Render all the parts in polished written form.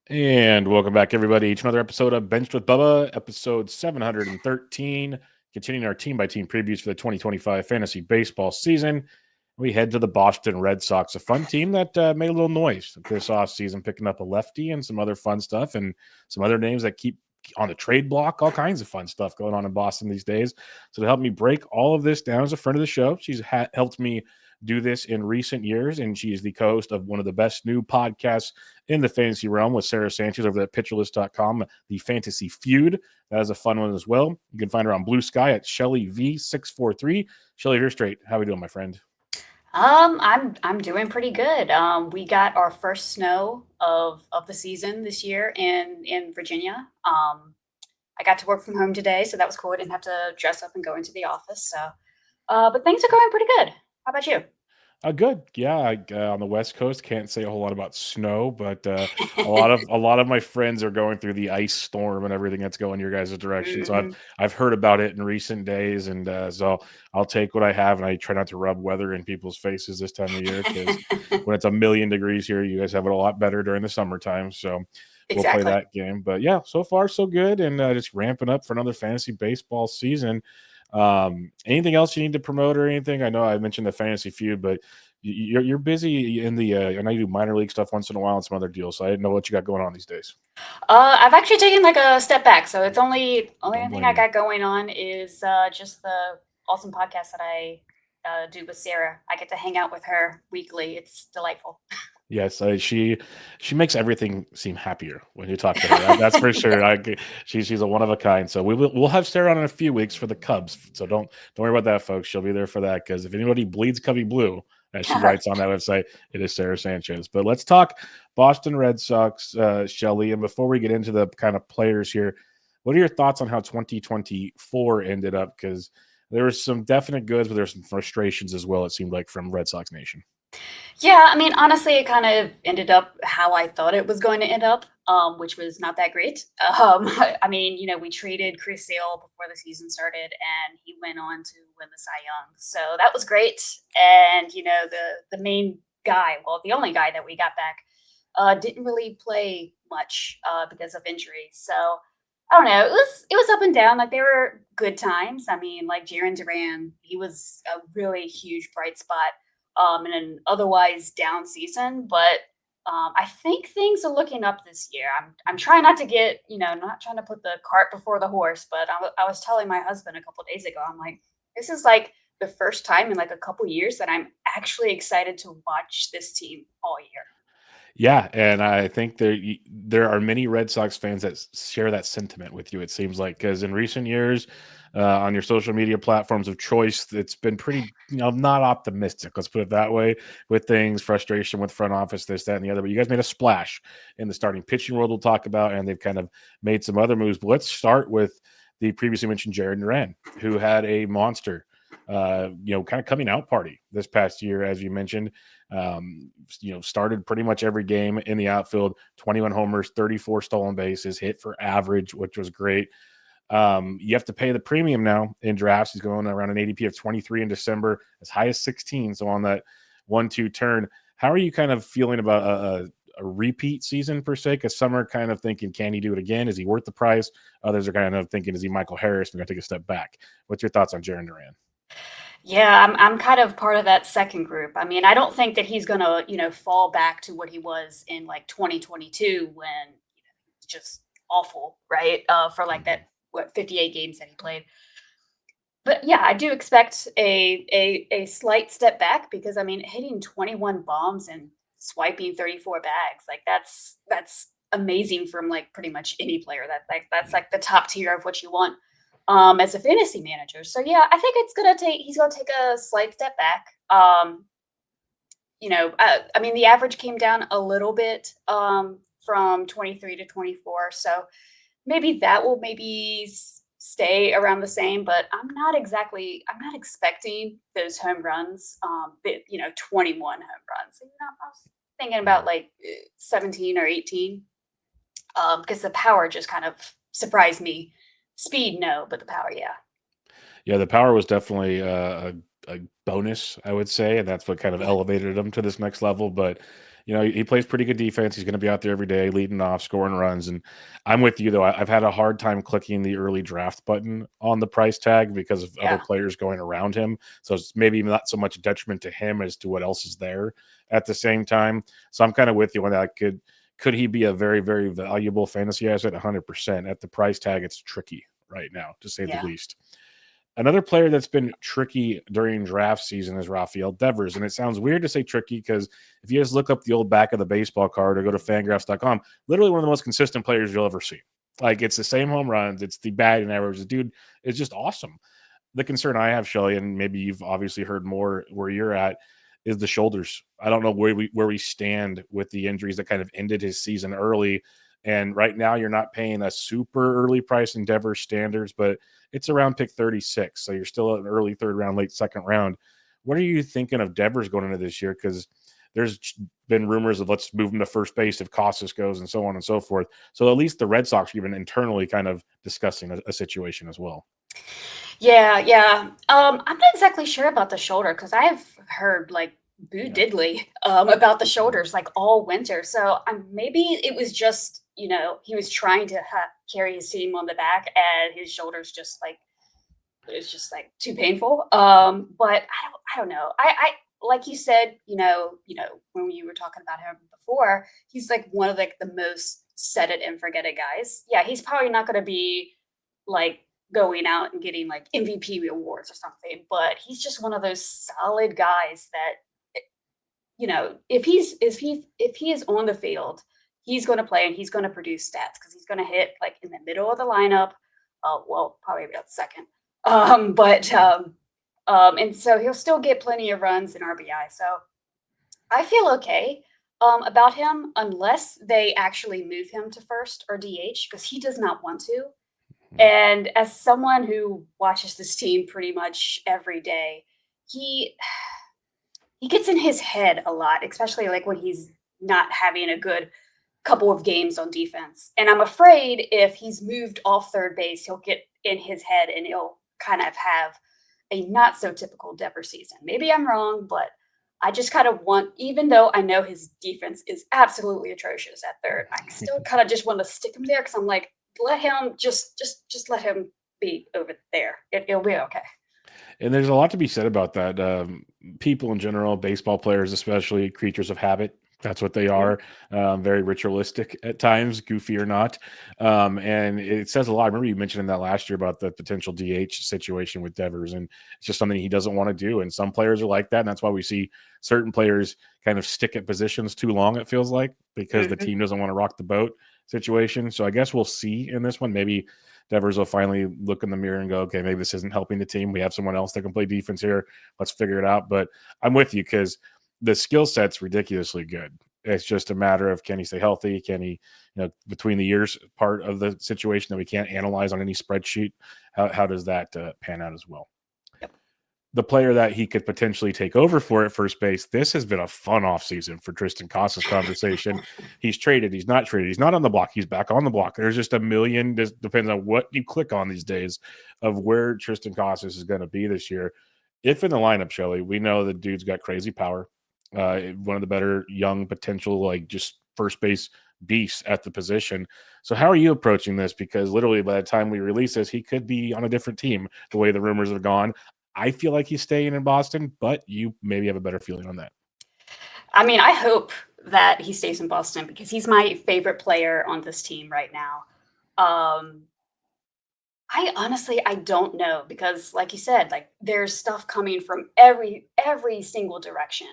And welcome back, everybody, to another episode of Benched with Bubba, episode 713. Continuing our team by team previews for the 2025 fantasy baseball season. We head to the Boston Red Sox, a fun team that made a little noise this offseason, picking up a lefty and some other fun stuff, and some other names that keep on the trade block, all kinds of fun stuff going on in Boston these days. So, to help me break all of this down as a friend of the show, she's helped me do this in recent years, and she is the co-host of one of the best new podcasts in the fantasy realm with Sarah Sanchez over at pitcherlist.com, the Fantasy Feud. That is a fun one as well. You can find her on Blue Sky at Shelly V643. Shelly Verougstraete, how are we doing, my friend? I'm doing pretty good. We got our first snow of the season this year in Virginia. I got to work from home today, so that was cool. I didn't have to dress up and go into the office. But things are going pretty good. How about you? Good. Yeah, on the West Coast, can't say a whole lot about snow, but a lot of my friends are going through the ice storm and everything that's going your guys' direction. So I've hmm I've heard about it in recent days, and so I'll take what I have, and I try not to rub weather in people's faces this time of year because when it's a million degrees here, you guys have it a lot better during the summertime. So we'll play Exactly. that game. But yeah, so far so good, and just ramping up for another fantasy baseball season. Anything else you need to promote or anything? I know I mentioned the fantasy feud, but you're busy in the. I know you do minor league stuff once in a while and some other deals. So I didn't know what you got going on these days. I've actually taken like a step back, so it's only Don't thing I blame you. got going on is just the awesome podcast that I do with Sarah. I get to hang out with her weekly. It's delightful. Yes, she makes everything seem happier when you talk to her. That's for sure. She's a one of a kind. So we'll have Sarah on in a few weeks for the Cubs. So don't worry about that, folks. She'll be there for that because if anybody bleeds Cubby Blue, as she writes on that website, it is Sarah Sanchez. But let's talk Boston Red Sox, Shelly. And before we get into the kind of players here, what are your thoughts on how 2024 ended up? Because there was some definite goods, but there's some frustrations as well. It seemed like from Red Sox Nation. Yeah, I mean, honestly, it kind of ended up how I thought it was going to end up, which was not that great. I mean, we traded Chris Sale before the season started, and he went on to win the Cy Young, so that was great. And the main guy, well, the only guy that we got back, didn't really play much because of injuries. So I don't know. It was up and down. Like there were good times. I mean, like Jaron Duran, he was a really huge bright spot in an otherwise down season. But I think things are looking up this year. I'm trying not to get, not trying to put the cart before the horse. But I was telling my husband a couple days ago, I'm like, this is like the first time in like a couple years that I'm actually excited to watch this team all year. Yeah, and I think there are many Red Sox fans that share that sentiment with you. It seems like because in recent years, on your social media platforms of choice, it's been pretty, not optimistic. Let's put it that way. With things, frustration with front office, this, that, and the other. But you guys made a splash in the starting pitching world. We'll talk about, and they've kind of made some other moves. But let's start with the previously mentioned Jared Duran, who had a monster, kind of coming out party this past year, as you mentioned. Started pretty much every game in the outfield, 21 homers, 34 stolen bases, hit for average, which was great. You have to pay the premium now in drafts. He's going around an ADP of 23 in December, as high as 16. So on that 1-2 turn, how are you kind of feeling about a repeat season per se? Because some are kind of thinking, can he do it again? Is he worth the price? Others are kind of thinking, is he Michael Harris? We're going to take a step back. What's your thoughts on Jaron Duran? Yeah, I'm kind of part of that second group. I mean, I don't think that he's gonna, fall back to what he was in like 2022 when it's just awful, right? For like that 58 games that he played. But yeah, I do expect a slight step back because I mean, hitting 21 bombs and swiping 34 bags, like that's amazing from like pretty much any player. That's like the top tier of what you want as a fantasy manager. So yeah, I think he's gonna take a slight step back. I mean, the average came down a little bit from 23 to 24, so maybe that will maybe stay around the same. But I'm not expecting those home runs. 21 home runs. I was thinking about like 17 or 18 because the power just kind of surprised me. Speed, no, but the power, yeah. Yeah, the power was definitely a bonus, I would say, and that's what kind of Yeah. elevated him to this next level. But he plays pretty good defense. He's going to be out there every day, leading off, scoring runs. And I'm with you though. I've had a hard time clicking the early draft button on the price tag because of other Yeah. players going around him. So it's maybe not so much a detriment to him as to what else is there at the same time. So I'm kind of with you on that. Could he be a very, very valuable fantasy asset? 100%. At the price tag, it's tricky right now, to say the Yeah. least. Another player that's been tricky during draft season is Rafael Devers. And it sounds weird to say tricky because if you just look up the old back of the baseball card or go to fangraphs.com, literally one of the most consistent players you'll ever see. Like, it's the same home runs, it's the batting average. The dude is just awesome. The concern I have, Shelly, and maybe you've obviously heard more where you're at, is the shoulders. I don't know where we stand with the injuries that kind of ended his season early. And right now, you're not paying a super early price in Devers standards, but it's around pick 36. So you're still an early third round, late second round. What are you thinking of Devers going into this year? Because there's been rumors of let's move him to first base if Costas goes and so on and so forth. So at least the Red Sox are even internally kind of discussing a situation as well. Yeah, yeah. I'm not exactly sure about the shoulder because I've heard like Boo Yeah. Diddley about the shoulders like all winter. So maybe it was just he was trying to carry his team on the back and his shoulders just like it's just like too painful. But I don't know. I like you said, when you were talking about him before, he's like one of like the most set it and forget it guys. Yeah, he's probably not going to be like going out and getting like MVP awards or something, but he's just one of those solid guys that if he is on the field, he's going to play and he's going to produce stats because he's going to hit like in the middle of the lineup. Well, probably about second. But and so he'll still get plenty of runs and RBI. So I feel okay about him unless they actually move him to first or DH because he does not want to. And as someone who watches this team pretty much every day, he he gets in his head a lot, especially like when he's not having a good couple of games on defense. And I'm afraid if he's moved off third base, he'll get in his head and he'll kind of have a not so typical Devers season. Maybe I'm wrong, but I just kind of want, even though I know his defense is absolutely atrocious at third, I still kind of just want to stick him there because I'm like, let him just let him be over there. It'll be okay. And there's a lot to be said about that. People in general, baseball players especially, creatures of habit. That's what they Mhm. are. Very ritualistic at times, goofy or not. And it says a lot. I remember you mentioning that last year about the potential DH situation with Devers, and it's just something he doesn't want to do. And some players are like that, and that's why we see certain players kind of stick at positions too long. It feels like because the Mhm. team doesn't want to rock the boat situation. So I guess we'll see in this one. Maybe Devers will finally look in the mirror and go, okay, maybe this isn't helping the team. We have someone else that can play defense here. Let's figure it out. But I'm with you because the skill set's ridiculously good. It's just a matter of can he stay healthy? Can he, between the years part of the situation that we can't analyze on any spreadsheet? How does that pan out as well? Yep. The player that he could potentially take over for at first base. This has been a fun offseason for Tristan Casas conversation. He's traded, he's not traded, he's not on the block, he's back on the block. There's just a million, just depends on what you click on these days of where Tristan Casas is going to be this year. If in the lineup, Shelly, we know the dude's got crazy power. One of the better young potential, like just first base beasts at the position. So how are you approaching this? Because literally by the time we release this, he could be on a different team the way the rumors have gone. I feel like he's staying in Boston, but you maybe have a better feeling on that. I mean, I hope that he stays in Boston because he's my favorite player on this team right now. Um, I don't know because, like you said, like there's stuff coming from every single direction.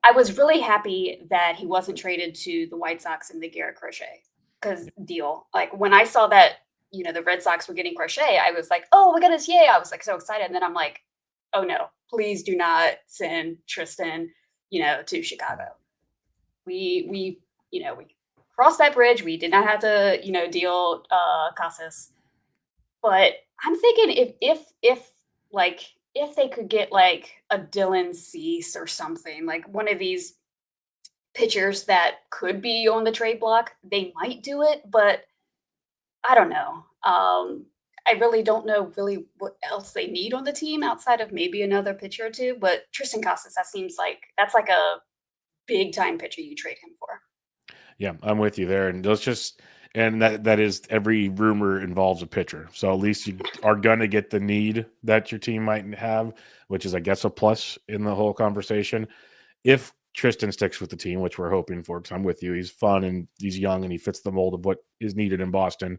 I was really happy that he wasn't traded to the White Sox in the Garrett Crochet because deal. Like when I saw that, the Red Sox were getting Crochet, I was like, oh my goodness, yay! I was like so excited, and then I'm like, oh no, please do not send Tristan, to Chicago. We crossed that bridge. We did not have to, deal Casas. But I'm thinking if like if they could get like a Dylan Cease or something, like one of these pitchers that could be on the trade block, they might do it, but I don't know. I really don't know really what else they need on the team outside of maybe another pitcher or two. But Tristan Casas, that seems like that's like a big time pitcher you trade him for. Yeah, I'm with you there. And those just and that is every rumor involves a pitcher. So at least you are gonna get the need that your team might have, which is I guess a plus in the whole conversation. If Tristan sticks with the team, which we're hoping for, because I'm with you. He's fun and he's young and he fits the mold of what is needed in Boston.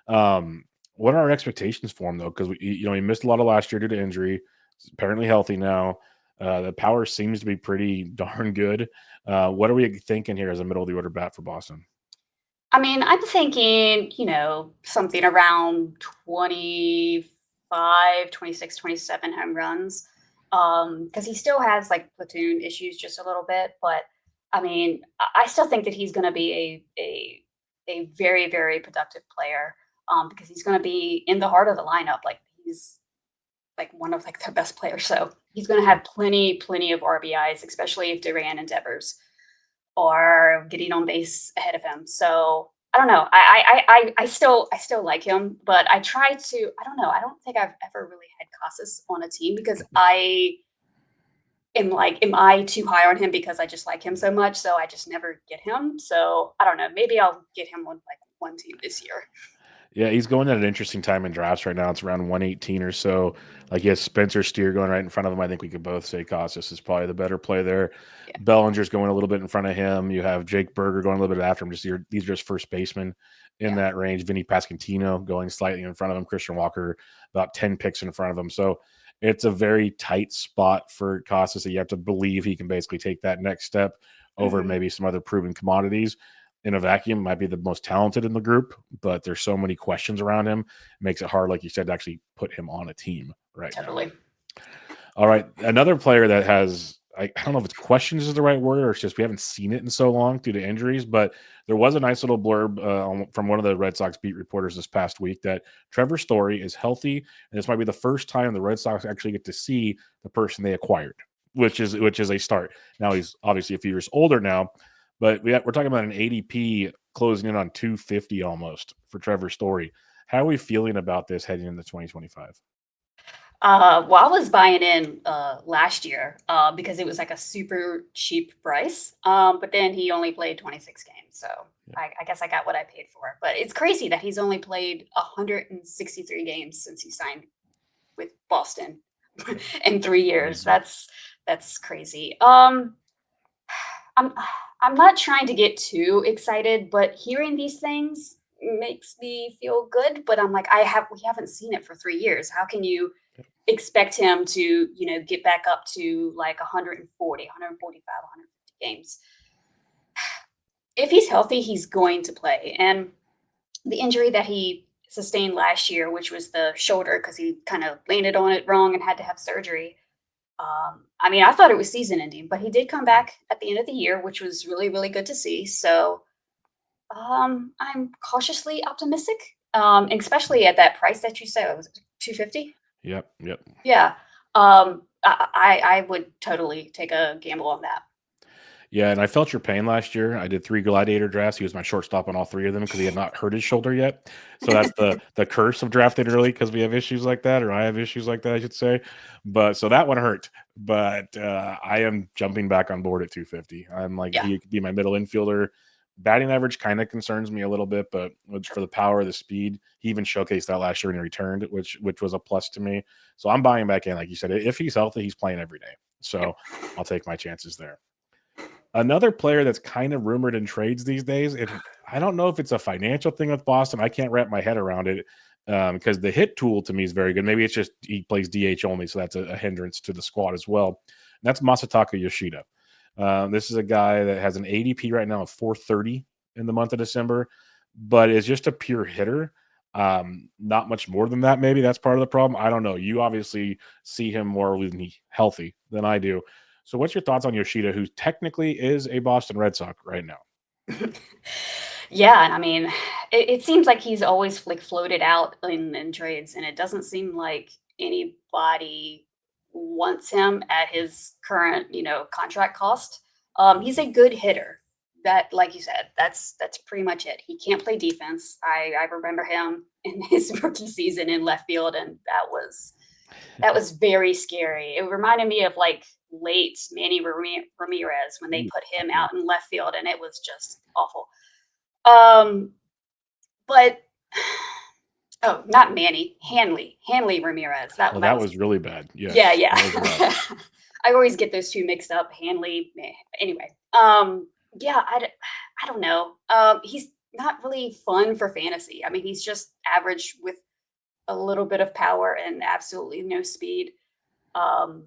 Um, what are our expectations for him though? Because he missed a lot of last year due to injury. He's apparently healthy now. The power seems to be pretty darn good. What are we thinking here as a middle of the order bat for Boston? I mean, I'm thinking, something around 25, 26, 27 home runs. Because he still has like platoon issues just a little bit, but I mean, I still think that he's going to be a very, very productive player. Because he's going to be in the heart of the lineup. Like he's like one of like their best players. So he's going to have plenty of RBIs, especially if Duran and Devers are getting on base ahead of him. So I don't know. I still like him, but I try to. I don't know. I don't think I've ever really had Casas on a team because I am like, am I too high on him because I just like him so much? So I just never get him. So I don't know. Maybe I'll get him on like one team this year. Yeah, he's going at an interesting time in drafts right now. It's around 118 or so. Like he has Spencer Steer going right in front of him. I think we could both say Costas is probably the better play there. Yeah. Bellinger's going a little bit in front of him. You have Jake Berger going a little bit after him. These are just first basemen in Yeah. that range. Vinny Pascantino going slightly in front of him. Christian Walker about 10 picks in front of him. So it's a very tight spot for Costas that you have to believe he can basically take that next step over Hmm. maybe some other proven commodities in a vacuum. Might be the most talented in the group, but there's so many questions around him. It makes it hard, like you said, to actually put him on a team right now. Totally. All right. Another player that has, I don't know if it's questions is the right word or it's just we haven't seen it in so long due to injuries, but there was a nice little blurb from one of the Red Sox beat reporters this past week that Trevor Story is healthy. And this might be the first time the Red Sox actually get to see the person they acquired, which is a start. Now he's obviously a few years older now, but we're talking about an ADP closing in on 250 almost for Trevor Story. How are we feeling about this heading into 2025? Well, I was buying in last year because it was like a super cheap price. But then he only played 26 games. So Yeah, I guess I got what I paid for. But it's crazy that he's only played 163 games since he signed with Boston in 3 years. crazy. That's crazy. I'm I'm not trying to get too excited, but hearing these things makes me feel good. But I'm like, we haven't seen it for 3 years. How can you expect him to, get back up to like 140, 145, 150 games? If he's healthy, he's going to play. And the injury that he sustained last year, which was the shoulder, because he kind of landed on it wrong and had to have surgery. I mean, I thought it was season ending, but he did come back at the end of the year, which was really, really good to see. So I'm cautiously optimistic, especially at that price that you said. It was 250. Yep, yep. Yeah. I would totally take a gamble on that. Yeah, and I felt your pain last year. I did 3 gladiator drafts. He was my shortstop on all 3 of them because he had not hurt his shoulder yet. So that's the curse of drafting early because we have issues like that, or I have issues like that, I should say. But so that one hurt. But I am jumping back on board at 250. I'm like Yeah. he could be my middle infielder. Batting average kind of concerns me a little bit, but for the power, the speed, he even showcased that last year when he returned, which was a plus to me. So I'm buying back in, like you said. If he's healthy, he's playing every day. Yep. So I'll take my chances there. Another player that's kind of rumored in trades these days, and I don't know if it's a financial thing with Boston. I can't wrap my head around it because the hit tool to me is very good. Maybe it's just he plays DH only, so that's a hindrance to the squad as well. And that's Masataka Yoshida. This is a guy that has an ADP right now of 430 in the month of December, but is just a pure hitter. Not much more than that. Maybe that's part of the problem. I don't know. You obviously see him more when he's healthy than I do. So, what's your thoughts on Yoshida, who technically is a Boston Red Sox right now? Yeah, and I mean, it seems like he's always like floated out in trades, and it doesn't seem like anybody wants him at his current, contract cost. He's a good hitter. That, like you said, that's pretty much it. He can't play defense. I remember him in his rookie season in left field, and that was very scary. It reminded me of like late Manny Ramirez when they Ooh, put him okay. out in left field, and it was just awful. Um, but oh, not Manny, Hanley Ramirez. Oh, That that was was really bad. yeah, Yes, yeah. that was rough. I always get those 2 mixed up, Hanley, meh. Anyway, yeah, I don't know. He's not really fun for fantasy. I mean, he's just average with a little bit of power and absolutely no speed. Um,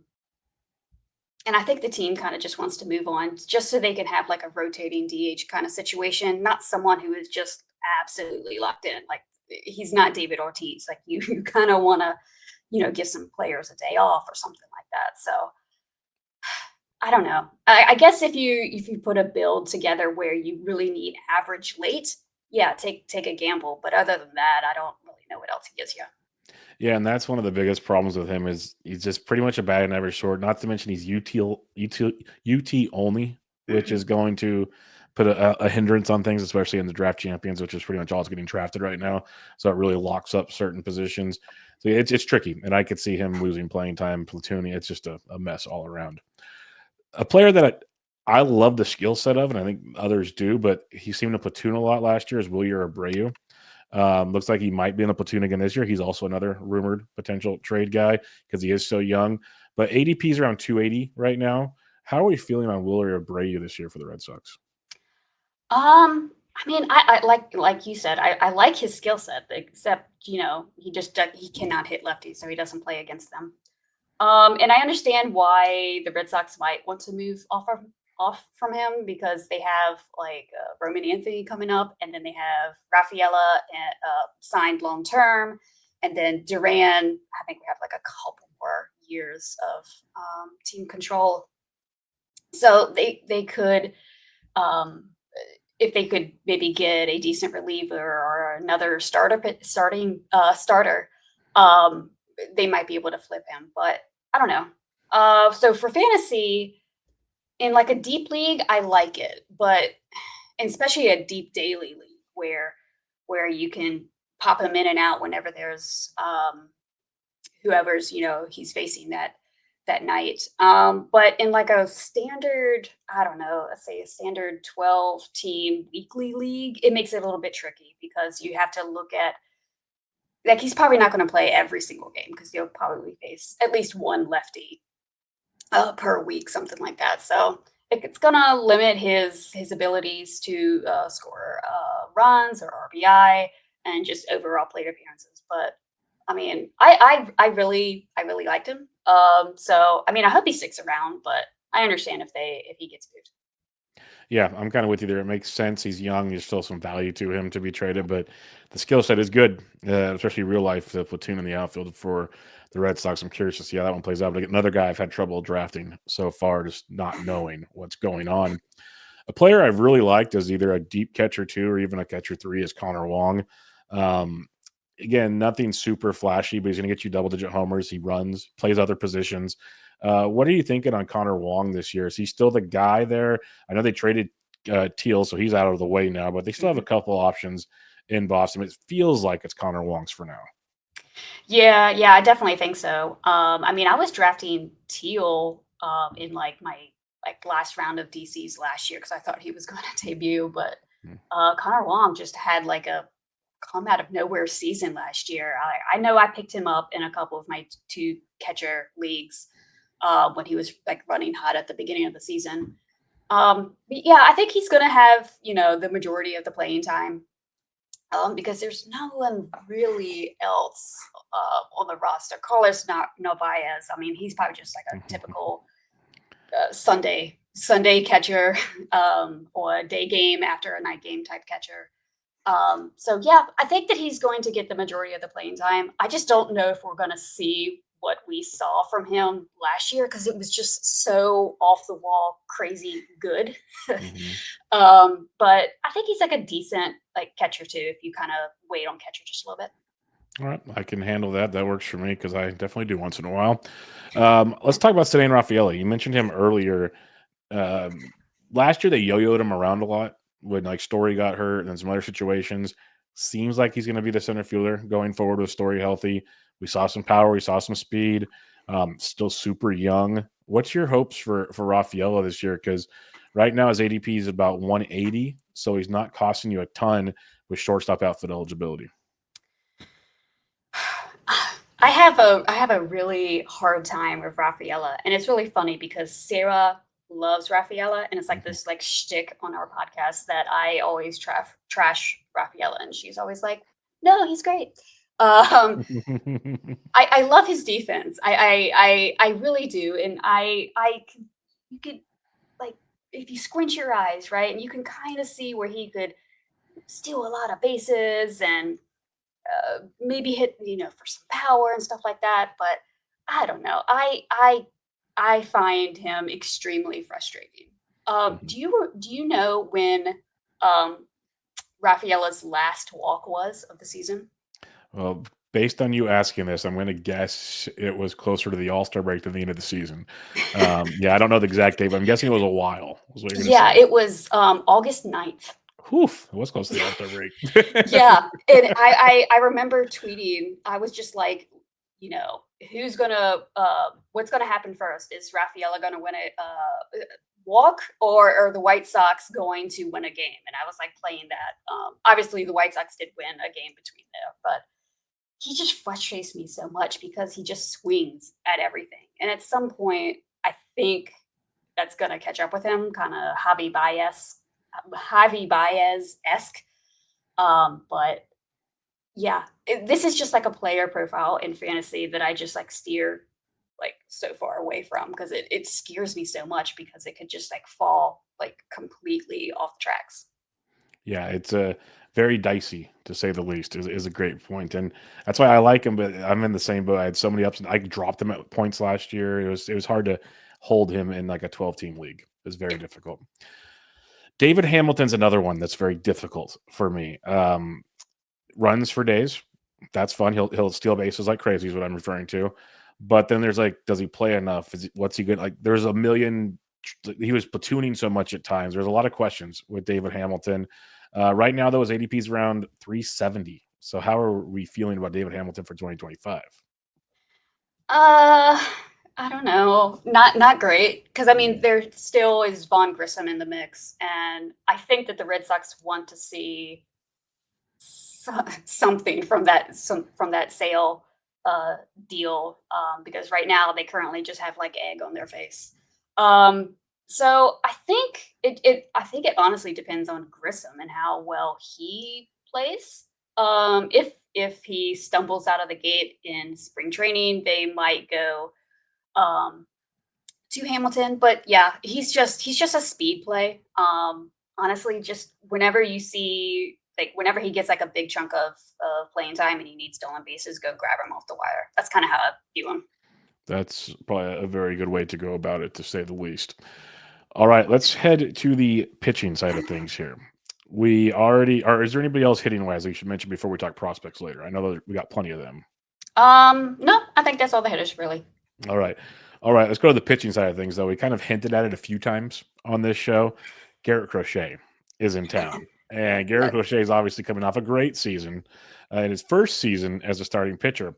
and I think the team kind of just wants to move on just so they can have like a rotating DH kind of situation, not someone who is just absolutely locked in. Like he's not David Ortiz. Like you kind of want to, give some players a day off or something like that. So I don't know. I guess if you put a build together where you really need average late, yeah, take a gamble. But other than that, I don't really know what else he gives you. Yeah, and that's one of the biggest problems with him is he's just pretty much a batting and average short. Not to mention he's UT only, which Mhm. is going to put a hindrance on things, especially in the draft champions, which is pretty much all that's getting drafted right now. So it really locks up certain positions. So it's tricky, and I could see him losing playing time, platooning. It's just a mess all around. A player that I love the skill set of, and I think others do, but he seemed to platoon a lot last year is Wilyer Abreu. Looks like he might be in a platoon again this year. He's also another rumored potential trade guy because he is so young. But ADP is around 280 right now. How are we feeling on Wilyer Abreu this year for the Red Sox? I mean, I like you said, I like his skill set, except he cannot hit lefties, so he doesn't play against them. And I understand why the Red Sox might want to move off from him because they have like Roman Anthony coming up, and then they have Rafaela signed long term, and then Duran. I think we have like a couple more years of team control, so they could um, if they could maybe get a decent reliever or another starter, um, they might be able to flip him. But I don't know. So for fantasy, in like a deep league, I like it, but especially a deep daily league where you can pop him in and out whenever there's whoever's he's facing that night. But in like a standard, I don't know, let's say a standard 12 team weekly league, it makes it a little bit tricky because you have to look at like he's probably not going to play every single game because he'll probably face at least one lefty per week, something like that. So it's going to limit his abilities to score runs or RBI and just overall plate appearances. But I mean, I really liked him. So I mean, I hope he sticks around, but I understand if he gets moved. Yeah, I'm kind of with you there. It makes sense. He's young. There's still some value to him to be traded, but the skill set is good, especially real life platoon in the outfield for the Red Sox. I'm curious to see how that one plays out. But another guy I've had trouble drafting so far, just not knowing what's going on. A player I've really liked as either a deep catcher two or even a catcher three is Connor Wong. Um, Again, nothing super flashy, but he's going to get you double digit homers. He runs, plays other positions. What are you thinking on Connor Wong this year? Is he still the guy there? I know they traded Teal, so he's out of the way now, but they still have a Mhm. couple options in Boston. It feels like it's Connor Wong's for now. Yeah, yeah, I definitely think so. I mean, I was drafting Teal in like my like last round of DCs last year because I thought he was going to debut, but Mm. Connor Wong just had like a come out of nowhere season last year. I know I picked him up in a couple of my two catcher leagues when he was like running hot at the beginning of the season. But yeah, I think he's going to have the majority of the playing time because there's no one really else on the roster. Carlos not Novaez. I mean, he's probably just like a typical Sunday catcher or a day game after a night game type catcher. So yeah, I think that he's going to get the majority of the playing time. I just don't know if we're going to see what we saw from him last year because it was just so off the wall, crazy good. Mhm. But I think he's like a decent like catcher too if you kind of wait on catcher just a little bit. All right, I can handle that. That works for me because I definitely do once in a while. Let's talk about Sedan Raffaele. You mentioned him earlier. Um, Last year they yo-yoed him around a lot when like Story got hurt and then some other situations. Seems like he's going to be the center fielder going forward with Story healthy. We saw some power, we saw some speed. Still super young. What's your hopes for Rafaela this year? Because right now his ADP is about 180, so he's not costing you a ton with shortstop outfit eligibility. I have a really hard time with Rafaela, and it's really funny because Sarah loves Rafaela, and it's like Mhm. this like shtick on our podcast that I always trash Rafaela, and she's always like, "No, he's great." Um, I love his defense. I really do, and you could like if you squint your eyes, right, and you can kind of see where he could steal a lot of bases and maybe hit for some power and stuff like that. But I don't know. I find him extremely frustrating. Mhm. Do you know when um, Rafaela's last walk was of the season? Well, based on you asking this, I'm going to guess it was closer to the All Star break than the end of the season. Yeah, I don't know the exact date, but I'm guessing it was a while. Was what you're going to Yeah, say. it was August 9th. Whew, it was close to the All Star break. Yeah, and I remember tweeting. I was just like, who's gonna what's gonna happen first? Is Rafaela gonna win a walk, or are the White Sox going to win a game? And I was like playing that. Obviously, the White Sox did win a game between there, but he just frustrates me so much because he just swings at everything. And at some point, I think that's gonna catch up with him, kind of Javi Baez esque. But yeah, this is just like a player profile in fantasy that I just like steer like so far away from because it scares me so much because it could just like fall like completely off the tracks. Yeah, it's a very dicey to say the least. Is a great point, and that's why I like him. But I'm in the same boat. I had so many ups. I dropped him at points last year. It was hard to hold him in like a 12 team league. It was very Yeah. difficult. David Hamilton's another one that's very difficult for me. Runs for days. That's fun. He'll steal bases like crazy is what I'm referring to. But then there's like, does he play enough? What's he good? Like, there's a million. He was platooning so much at times. There's a lot of questions with David Hamilton. Right now, though, his ADP is around 370. So how are we feeling about David Hamilton for 2025? Uh, I don't know. Not great because I mean Yeah. there still is Vaughn Grissom in the mix, and I think that the Red Sox want to see something from that sale uh, deal because right now they currently just have like egg on their face. Um, so I think it honestly depends on Grissom and how well he plays. If he stumbles out of the gate in spring training, they might go um, to Hamilton, but yeah, he's just a speed play. Honestly, just whenever he gets like a big chunk of playing time and he needs stolen bases, go grab him off the wire. That's kind of how I view him. That's probably a very good way to go about it, to say the least. All right, let's head to the pitching side of things here. We already are. Is there anybody else hitting wise we should mention before we talk prospects later? I know that we got plenty of them. No, I think that's all the hitters really. All right. All right. Let's go to the pitching side of things, though. We kind of hinted at it a few times on this show. Garrett Crochet is in town. And Garrett Crochet is obviously coming off a great season in his first season as a starting pitcher.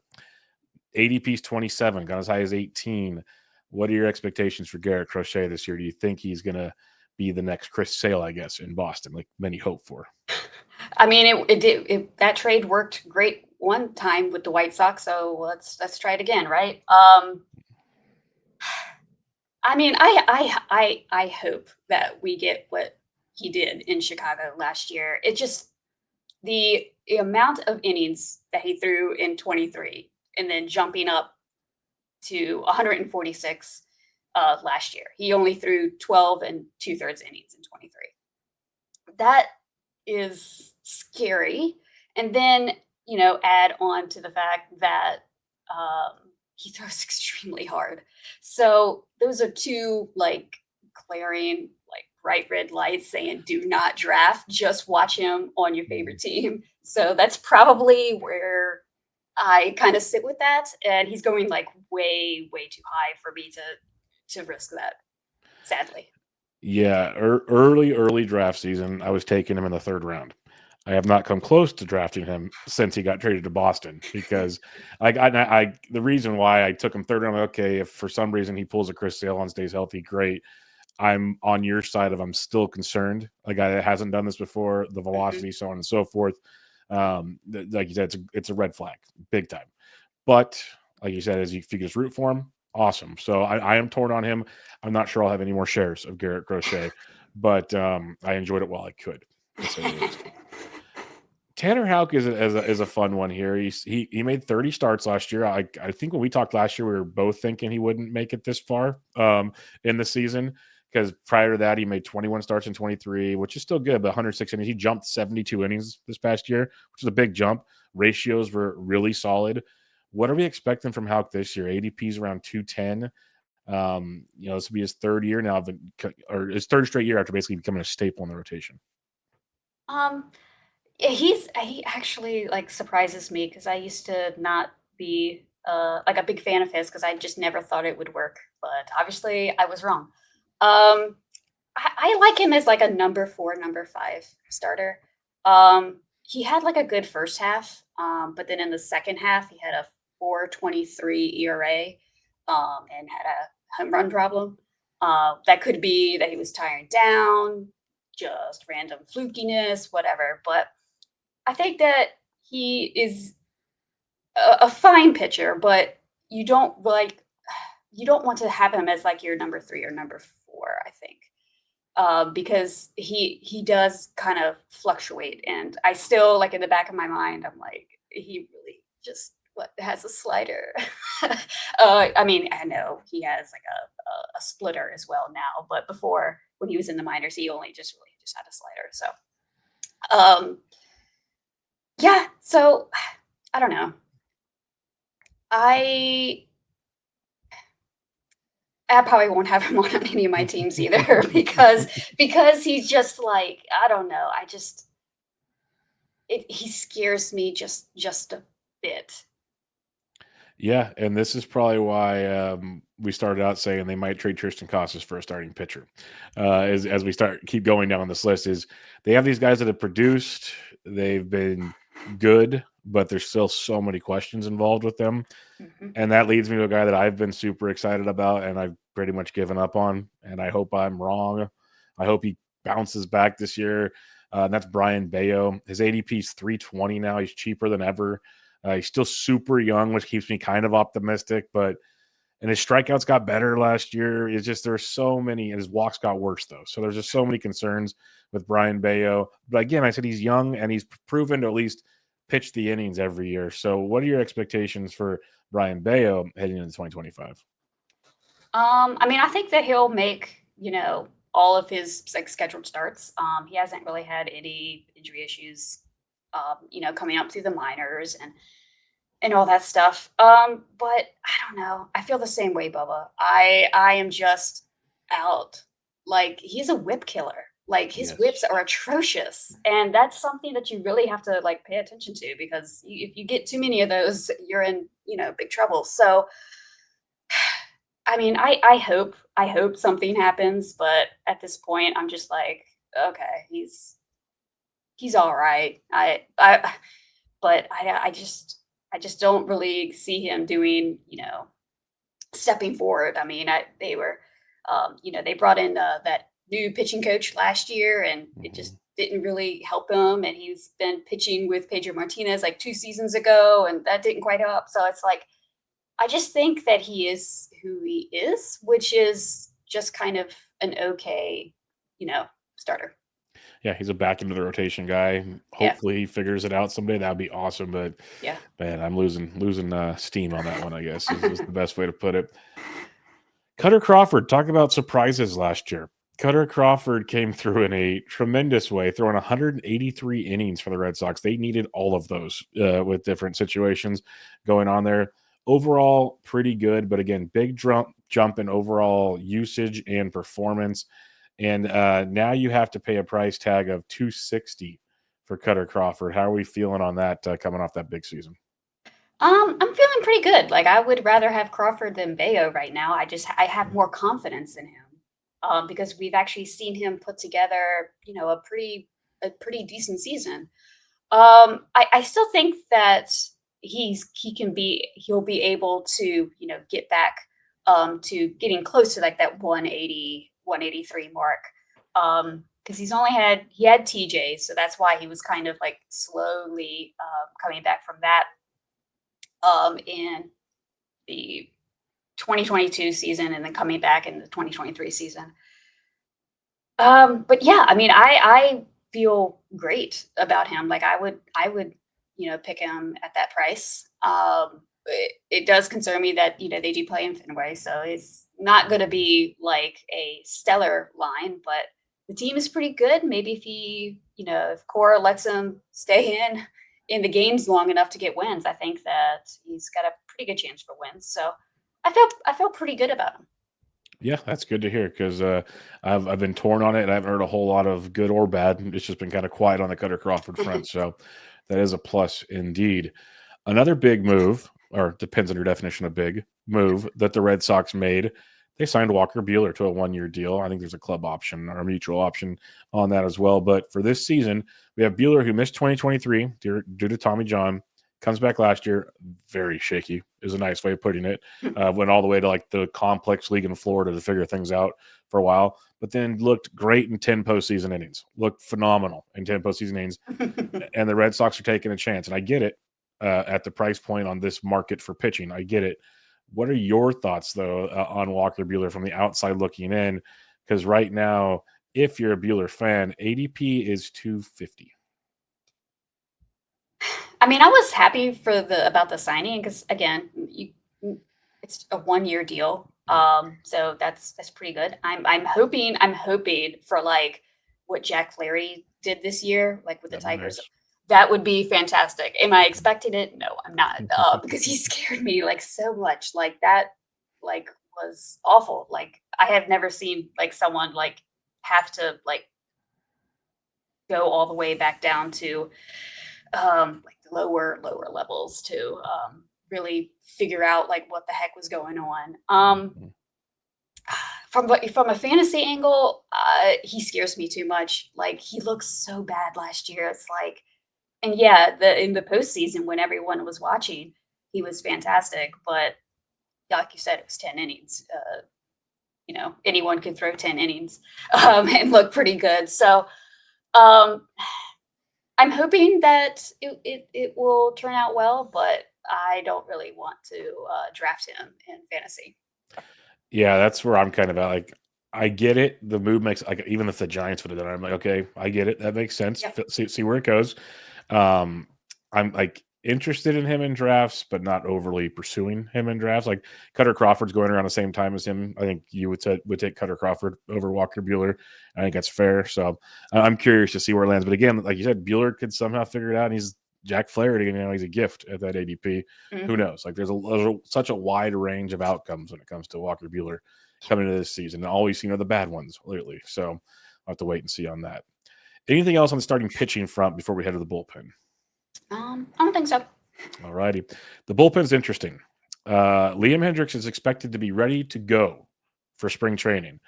ADP's 27, got as high as 18. What are your expectations for Garrett Crochet this year? Do you think he's going to be the next Chris Sale, I guess, in Boston, like many hope for? I mean, that trade worked great one time with the White Sox, so let's try it again, right? I mean, I hope that we get what he did in Chicago last year. It just the amount of innings that he threw in 23 and then jumping up to 146 last year. He only threw 12 and two thirds innings in 23. That is scary. And then, add on to the fact that he throws extremely hard. So those are two like glaring, like bright red lights saying do not draft, just watch him on your favorite team. So that's probably where I kind of sit with that. And he's going like way, way too high for me to risk that, sadly. Yeah, early draft season, I was taking him in the third round. I have not come close to drafting him since he got traded to Boston because the reason why I took him third, I'm like, okay, if for some reason he pulls a Chris Sale and stays healthy, great. I'm on your side of I'm still concerned. A guy that hasn't done this before, the Mhm. velocity, so on and so forth. Like you said, it's a red flag, big time. But like you said, as if you just root for him, awesome. So I am torn on him. I'm not sure I'll have any more shares of Garrett Crochet, but I enjoyed it while I could, to say the least. Tanner Houck is a fun one here. He made 30 starts last year. I think when we talked last year, we were both thinking he wouldn't make it this far in the season because prior to that, he made 21 starts in 23, which is still good, but 106 innings. He jumped 72 innings this past year, which is a big jump. Ratios were really solid. What are we expecting from Houck this year? ADP is around 210. This will be his third year now, or his third straight year after basically becoming a staple in the rotation. Um, yeah, he actually, like, surprises me because I used to not be, like, a big fan of his because I just never thought it would work, but obviously I was wrong. Um, I like him as, like, a number 4, number 5 starter. He had, like, a good first half, but then in the second half, he had a 4.23 ERA, and had a home run problem. That could be that he was tiring down, just random flukiness, whatever, but I think that he is a fine pitcher, but you don't like you don't want to have him as like your number 3 or number 4, I think. Because he does kind of fluctuate, and I still like in the back of my mind, I'm like, he really just what has a slider. I mean, I know he has like a splitter as well now, but before when he was in the minors, he only just really just had a slider. So yeah, so I don't know. I I probably won't have him on any of my teams either because he's just like, I don't know, I just he scares me just a bit. Yeah, and this is probably why we started out saying they might trade Tristan Casas for a starting pitcher. As we start keep going down this list, is they have these guys that have produced, they've been good, but there's still so many questions involved with them, Mhm. and that leads me to a guy that I've been super excited about, and I've pretty much given up on, and I hope I'm wrong. I hope he bounces back this year. And that's Brian Bayo. His ADP is 320 now. He's cheaper than ever. He's still super young, which keeps me kind of optimistic. But and his strikeouts got better last year. It's just there's so many, and his walks got worse though. So there's just so many concerns with Brian Bayo. But again, I said he's young and he's proven to at least pitch the innings every year. So what are your expectations for Brian Bayo heading into 2025? I mean, I think that he'll make, all of his like scheduled starts. He hasn't really had any injury issues, coming up through the minors and all that stuff. But I don't know. I feel the same way, Bubba. I am just out. Like he's a whip killer. Like his Yes. whips are atrocious, and that's something that you really have to like pay attention to because if you get too many of those, you're in big trouble. So I mean, I hope something happens, but at this point, I'm just like, okay, he's all right. But I just don't really see him doing, stepping forward. I mean, they brought in that new pitching coach last year, and it just Mhm. didn't really help him. And he's been pitching with Pedro Martinez like 2 seasons ago, and that didn't quite help. So it's like I just think that he is who he is, which is just kind of an okay, starter. Yeah, he's a back into the rotation guy. Yeah, Hopefully he figures it out someday. That'd be awesome. But yeah. man, I'm losing steam on that one, I guess is the best way to put it. Cutter Crawford, talk about surprises last year. Cutter Crawford came through in a tremendous way, throwing 183 innings for the Red Sox. They needed all of those with different situations going on there. Overall, pretty good, but again, big jump in overall usage and performance. And now you have to pay a price tag of 260 for Cutter Crawford. How are we feeling on that coming off that big season? I'm feeling pretty good. Like I would rather have Crawford than Bayo right now. I have more confidence in him. Because we've actually seen him put together, a pretty decent season. I still think that he'll be able to, get back to getting close to like that 180, 183 mark. Because he had TJ, so that's why he was kind of like slowly coming back from that in the 2022 season and then coming back in the 2023 season. But yeah, I mean, I feel great about him. Like I would, pick him at that price. It does concern me that they do play in Fenway, so it's not going to be like a stellar line, but the team is pretty good. Maybe if Cora lets him stay in the games long enough to get wins, I think that he's got a pretty good chance for wins. So I feel pretty good about him. Yeah, that's good to hear because I've been torn on it and I haven't heard a whole lot of good or bad. It's just been kind of quiet on the Cutter Crawford front, so that is a plus indeed. Another big move, or depends on your definition of big move, that the Red Sox made. They signed Walker Buehler to a 1-year deal. I think there's a club option or a mutual option on that as well. But for this season, we have Buehler who missed 2023 due to Tommy John. Comes back last year, very shaky is a nice way of putting it. Went all the way to like the complex league in Florida to figure things out for a while, but then looked great in 10 postseason innings. Looked phenomenal in 10 postseason innings, and the Red Sox are taking a chance. And I get it at the price point on this market for pitching. I get it. What are your thoughts though on Walker Buehler from the outside looking in? Because right now, if you're a Buehler fan, ADP is 250. I mean, I was happy for the about the signing because again, it's a 1-year deal. Yeah, So that's pretty good. I'm hoping for like what Jack Flaherty did this year, like with the that'd be Tigers. nice. That would be fantastic. Am I expecting it? No, I'm not. Because he scared me like so much. Like that, like was awful. Like I have never seen like someone like have to like go all the way back down to like the lower levels to really figure out like what the heck was going on. Mhm. From a fantasy angle, he scares me too much. Like he looks so bad last year. It's like, and yeah, the in the postseason when everyone was watching, he was fantastic. But like you said, it was 10 innings. Anyone can throw 10 innings and look pretty good. So um, I'm hoping that it will turn out well, but I don't really want to draft him in fantasy. Yeah, that's where I'm kind of at. Like, I get it. The move makes like even if the Giants would have done it, I'm like, okay, I get it. That makes sense. Yep. See where it goes. Um, I'm like interested in him in drafts, but not overly pursuing him in drafts. Like Cutter Crawford's going around the same time as him. I think you would take Cutter Crawford over Walker Bueller. I think that's fair. So I'm curious to see where it lands. But again, like you said, Bueller could somehow figure it out. And he's Jack Flaherty, and he's a gift at that ADP. Who Hmm. knows? Like such a wide range of outcomes when it comes to Walker Bueller coming into this season. And all we've seen are the bad ones lately. So I'll have to wait and see on that. Anything else on the starting pitching front before we head to the bullpen? I don't think so. All righty. The bullpen's interesting. Liam Hendricks is expected to be ready to go for spring training.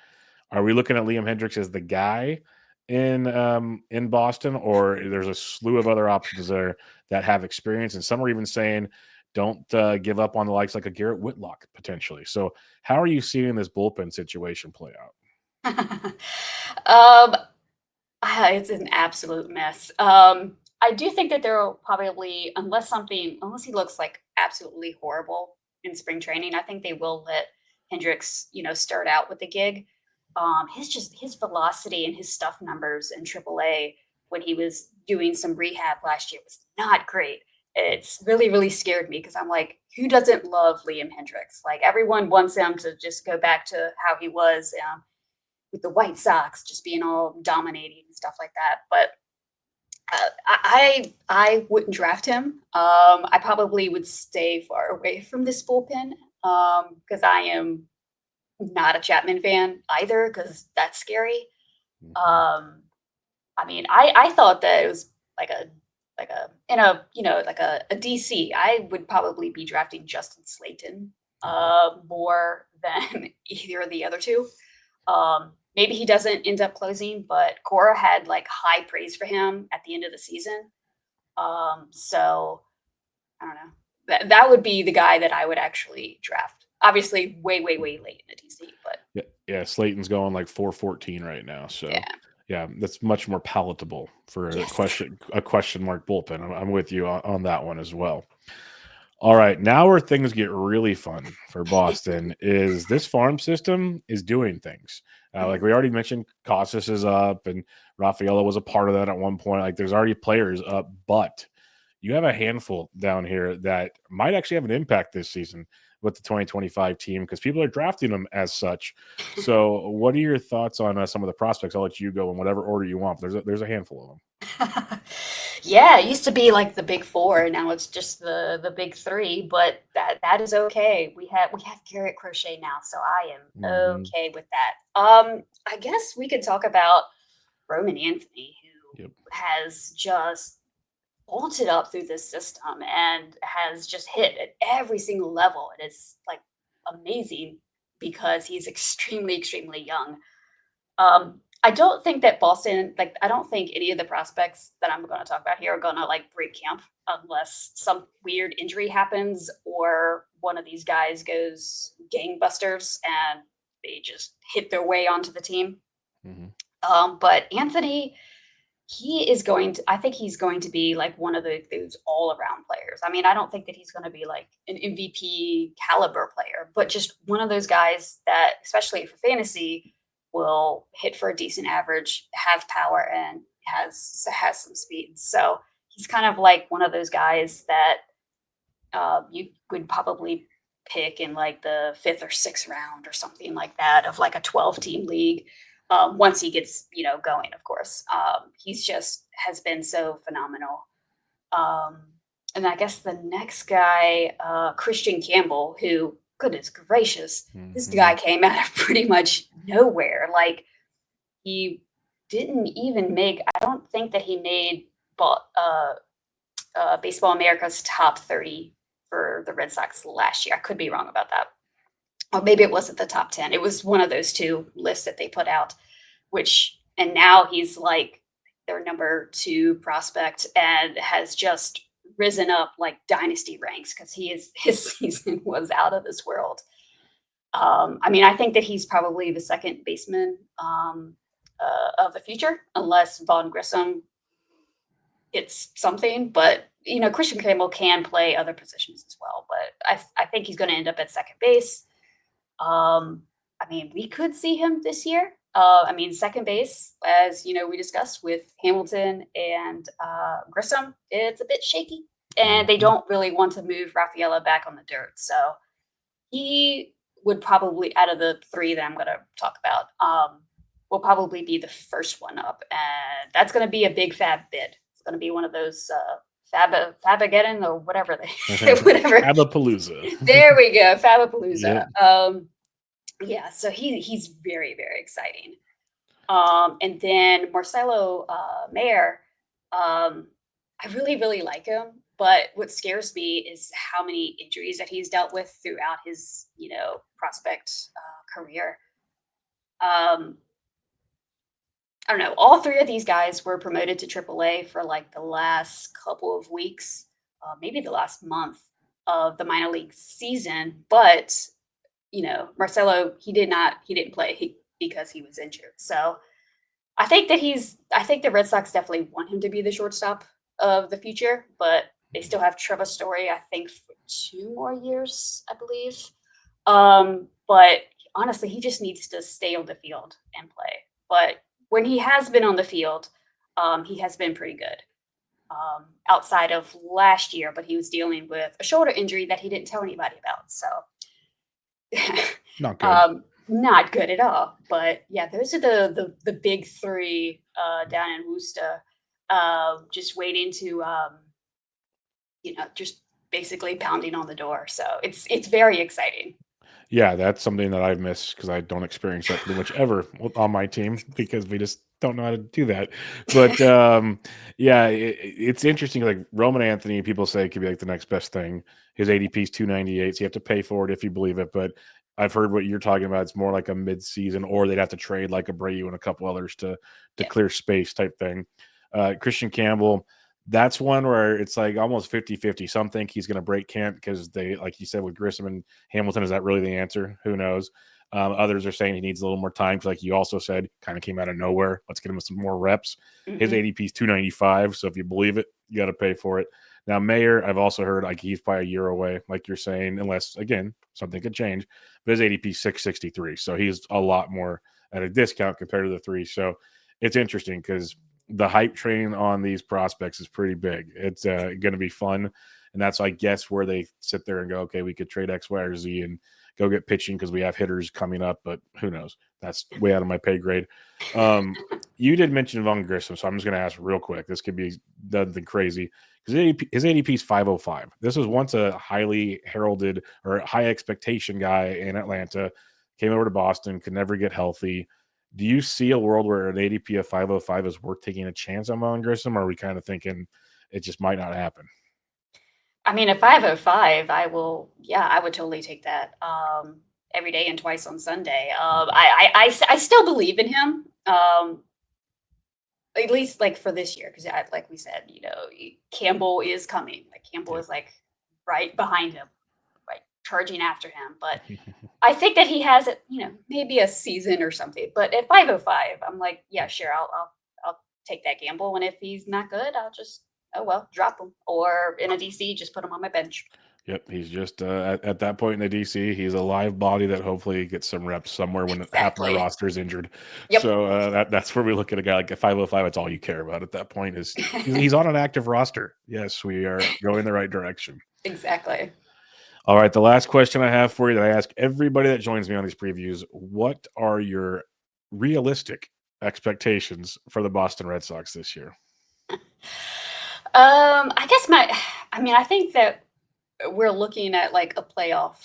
Are we looking at Liam Hendricks as the guy in Boston, or there's a slew of other options there that have experience, and some are even saying don't give up on the likes like a Garrett Whitlock potentially. So, how are you seeing this bullpen situation play out? um, it's an absolute mess. I do think that there will probably, unless he looks like absolutely horrible in spring training, I think they will let Hendricks, start out with the gig. His velocity and his stuff numbers in AAA when he was doing some rehab last year was not great. It's really, really scared me because I'm like, who doesn't love Liam Hendricks? Like everyone wants him to just go back to how he was with the White Sox, just being all dominating and stuff like that. But I wouldn't draft him. I probably would stay far away from this bullpen because I am not a Chapman fan either because that's scary. Mhm. Um, I mean, I thought that it was like a in a like a DC. I would probably be drafting Justin Slayton Okay. more than either of the other two. Maybe he doesn't end up closing, but Cora had like high praise for him at the end of the season. So I don't know. That would be the guy that I would actually draft. Obviously, way, way, way late in the DC, but Yeah, yeah, Slayton's going like 414 right now. So yeah. yeah, that's much more palatable for Yes. a question mark bullpen. I'm with you on that one as well. All right, now where things get really fun for Boston is this farm system is doing things. Like Mhm. we already mentioned, Costas is up, and Rafaela was a part of that at one point. Like there's already players up, but you have a handful down here that might actually have an impact this season with the 2025 team because people are drafting them as such. So, what are your thoughts on some of the prospects? I'll let you go in whatever order you want. But there's a handful of them. Yeah, it used to be like the big four. Now it's just the big three, but that is okay. We have Garrett Crochet now, so I am Hmm. okay with that. I guess we could talk about Roman Anthony, who Yep. has just vaulted up through this system and has just hit at every single level. And it's like amazing because he's extremely, extremely young. I don't think that Boston, like, I don't think any of the prospects that I'm going to talk about here are going to like break camp unless some weird injury happens or one of these guys goes gangbusters and they just hit their way onto the team. Hmm. But Anthony, he is going to, I think he's going to be like one of those all around players. I mean, I don't think that he's going to be like an MVP caliber player, but just one of those guys that, especially for fantasy, will hit for a decent average, have power, and has some speed. So he's kind of like one of those guys that you would probably pick in like the fifth or sixth round or something like that of like a 12-team league. Once he gets going, of course, he's just has been so phenomenal. Um, and I guess the next guy, Christian Campbell, who goodness gracious, this Hmm. guy came out of pretty much nowhere. Like he didn't even make. I don't think that he made Baseball America's top 30 for the Red Sox last year. I could be wrong about that. Or maybe it wasn't the top 10. It was one of those two lists that they put out, and now he's like their number two prospect and has just risen up like dynasty ranks because his season was out of this world. I mean, I think that he's probably the second baseman of the future, unless Vaughn Grissom it's something, but Christian Campbell can play other positions as well. But I think he's going to end up at second base. I mean, we could see him this year. I mean, second base, as we discussed with Hamilton and Grissom, it's a bit shaky, and they Hmm. don't really want to move Rafaela back on the dirt. So he would probably, out of the three that I'm going to talk about, will probably be the first one up, and that's going to be a big fab bid. It's going to be one of those Fabageddon or whatever they whatever. Abapalooza. There we go, Fabapalooza. Yep. Yeah, so he's very very exciting. And then Marcelo Mayer, I really, really like him. But what scares me is how many injuries that he's dealt with throughout his, prospect career. Um, I don't know. All three of these guys were promoted to AAA for like the last couple of weeks, maybe the last month of the minor league season. But Marcelo, he didn't play because he was injured. So I think the Red Sox definitely want him to be the shortstop of the future, but they still have Trevor Story, I think, for 2 more years, I believe. But honestly, he just needs to stay on the field and play. But when he has been on the field, he has been pretty good. Outside of last year, but he was dealing with a shoulder injury that he didn't tell anybody about. So Not good. Not good at all. But yeah, those are the big three down in Worcester, just waiting to just basically pounding on the door. So it's very exciting. Yeah, that's something that I've missed because I don't experience that pretty much ever on my team because we just don't know how to do that. But yeah, it's interesting. Like Roman Anthony, people say could be like the next best thing. His ADP is 298, so you have to pay for it if you believe it. But I've heard what you're talking about. It's more like a mid-season, or they'd have to trade like Abreu and a couple others to Yeah. clear space type thing. Christian Campbell. That's one where it's like almost 50-50. Some think he's going to break camp because they, like you said, with Grissom and Hamilton, is that really the answer? Who knows? Others are saying he needs a little more time because, like you also said, kind of came out of nowhere. Let's get him some more reps. His Hmm. ADP is 295. So if you believe it, you got to pay for it. Now, Mayer, I've also heard like he's probably a year away, like you're saying, unless, again, something could change. But his ADP is 663. So he's a lot more at a discount compared to the three. So it's interesting because the hype train on these prospects is pretty big. It's going to be fun, and that's I guess where they sit there and go, okay, we could trade X, Y, or Z and go get pitching because we have hitters coming up, but who knows? That's way out of my pay grade. Um, you did mention Von Grissom, so I'm just going to ask real quick. This could be nothing crazy because his ADP is 505. This was once a highly heralded or high expectation guy in Atlanta, came over to Boston, could never get healthy. Do you see a world where an ADP of 505 is worth taking a chance on Von Grissom, or are we kind of thinking it just might not happen? I mean, at 505, I will. Yeah, I would totally take that. Every day and twice on Sunday. Mhm. I still believe in him. At least like for this year, because like we said, Campbell is coming. Like Campbell Yep. is like right behind him, right, charging after him. But I think that he has it, maybe a season or something. But at 505, I'm like, yeah, sure, I'll take that gamble. And if he's not good, I'll just, oh well, drop him. Or in a DC, just put him on my bench. Yep, he's just at that point in the DC, he's a live body that hopefully gets some reps somewhere when half my Exactly. roster is injured. Yep. So that's where we look at a guy like a 505. It's all you care about at that point is he's on an active roster. Yes, we are going the right direction. Exactly. All right, the last question I have for you that I ask everybody that joins me on these previews: what are your realistic expectations for the Boston Red Sox this year? I guess I mean, I think that we're looking at like a playoff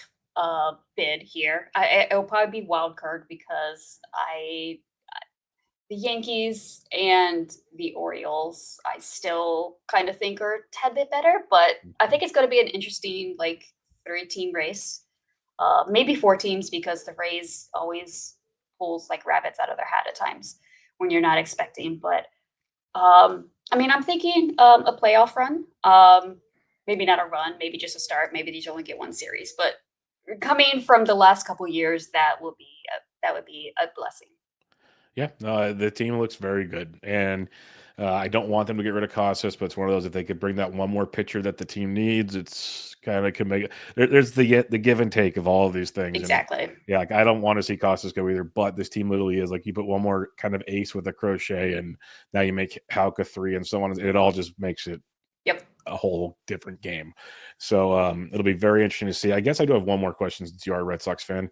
bid here. It'll probably be wild card because the Yankees and the Orioles, I still kind of think are a tad bit better, but I think it's going to be an interesting like three-team race. Maybe four teams because the Rays always pulls like rabbits out of their hat at times when you're not expecting. But I mean, I'm thinking a playoff run. Maybe not a run, maybe just a start. Maybe these only get one series, but coming from the last couple years, that would be a blessing. Yeah, no, the team looks very good, and I don't want them to get rid of Costas, but it's one of those if they could bring that one more pitcher that the team needs, it's kind of can make it. There's the give and take of all of these things, and Exactly. yeah, like I don't want to see Costas go either, but this team literally is like you put one more kind of ace with a crochet, and now you make Halka three, and so on. And it all just makes it Yep. a whole different game. So it'll be very interesting to see. I guess I do have one more question since you are a Red Sox fan.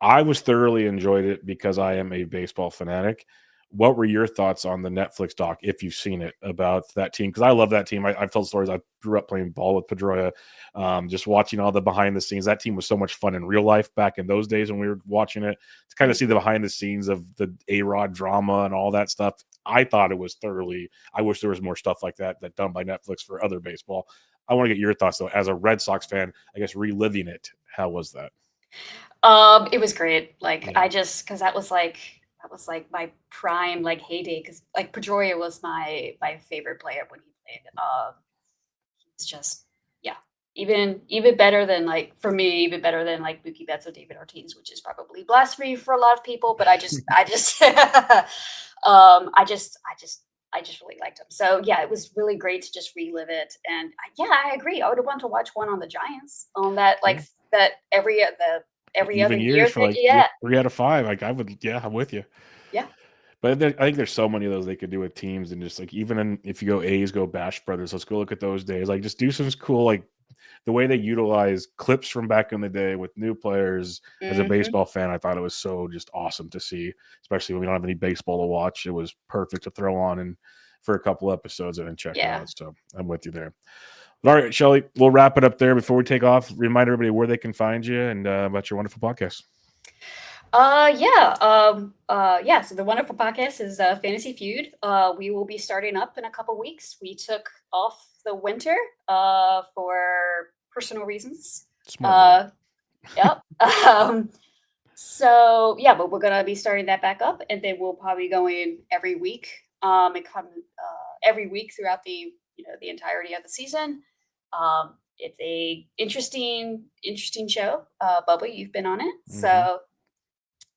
I was thoroughly enjoyed it because I am a baseball fanatic. What were your thoughts on the Netflix doc, if you've seen it, about that team? Because I love that team. I've told stories. I grew up playing ball with Pedroia, just watching all the behind the scenes. That team was so much fun in real life back in those days when we were watching it. To kind of see the Mhm. behind the scenes of the A Rod drama and all that stuff, I thought it was thoroughly. I wish there was more stuff like that done by Netflix for other baseball. I want to get your thoughts though, as a Red Sox fan. I guess reliving it. How was that? It was great. Like Yeah. I just because that was like my prime like heyday because like Pedroia was my favorite player when he played. It's just yeah, even better than like for me, even better than like Mookie Betts or David Ortiz, which is probably blasphemy for a lot of people. But I just, I just really liked him. So yeah, it was really great to just relive it. And yeah, I agree. I would have wanted to watch one on the Giants on that like Yeah. that every other Even years year for thing. like Yeah, 3 out of 5, like, I would yeah, I'm with you. yeah. But I think there's so many of those they could do with teams and just, like, even in if you go A's, go Bash Brothers, let's go look at those days, like, just do some cool, like, the way they utilize clips from back in the day with new players. As a Hmm. baseball fan, I thought it was so just awesome to see, especially when we don't have any baseball to watch. It was perfect to throw on and for a couple episodes and then check it Yeah. out, so I'm with you there. All right, Shelly, we'll wrap it up there before we take off. Remind everybody where they can find you and, about your wonderful podcast. Yeah. So the wonderful podcast is Fantasy Feud. We will be starting up in a couple weeks. We took off the winter for personal reasons. Smart move. Uh, yep. um, so yeah, but we're gonna be starting that back up, and then we'll probably go in every week. And come every week throughout the entirety of the season. It's a interesting show. Bubba, you've been on it, Hmm. so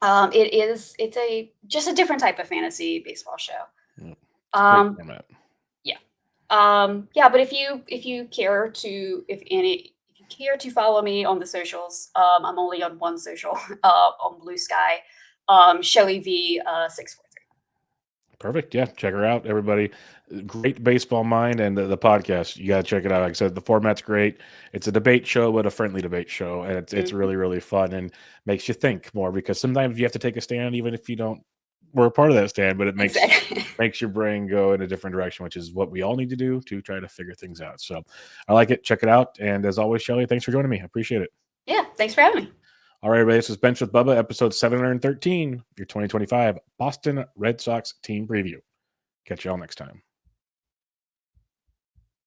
it's a just a different type of fantasy baseball show. Yeah. It's a great Um, format. yeah. Yeah, but if you care to if you care to follow me on the socials, I'm only on one social, on Blue Sky, Shelly V 643. Perfect. Yeah, check her out, everybody. Great baseball mind and the podcast. You got to check it out. Like I said, the format's great. It's a debate show, but a friendly debate show, and it's Mhm. really really fun and makes you think more because sometimes you have to take a stand, even if you don't were a part of that stand. But it makes Exactly. makes your brain go in a different direction, which is what we all need to do to try to figure things out. So I like it. Check it out. And as always, Shelly, thanks for joining me. I appreciate it. Yeah, thanks for having me. All right, everybody. This is Bench with Bubba, episode 713, your 2025 Boston Red Sox team preview. Catch you all next time.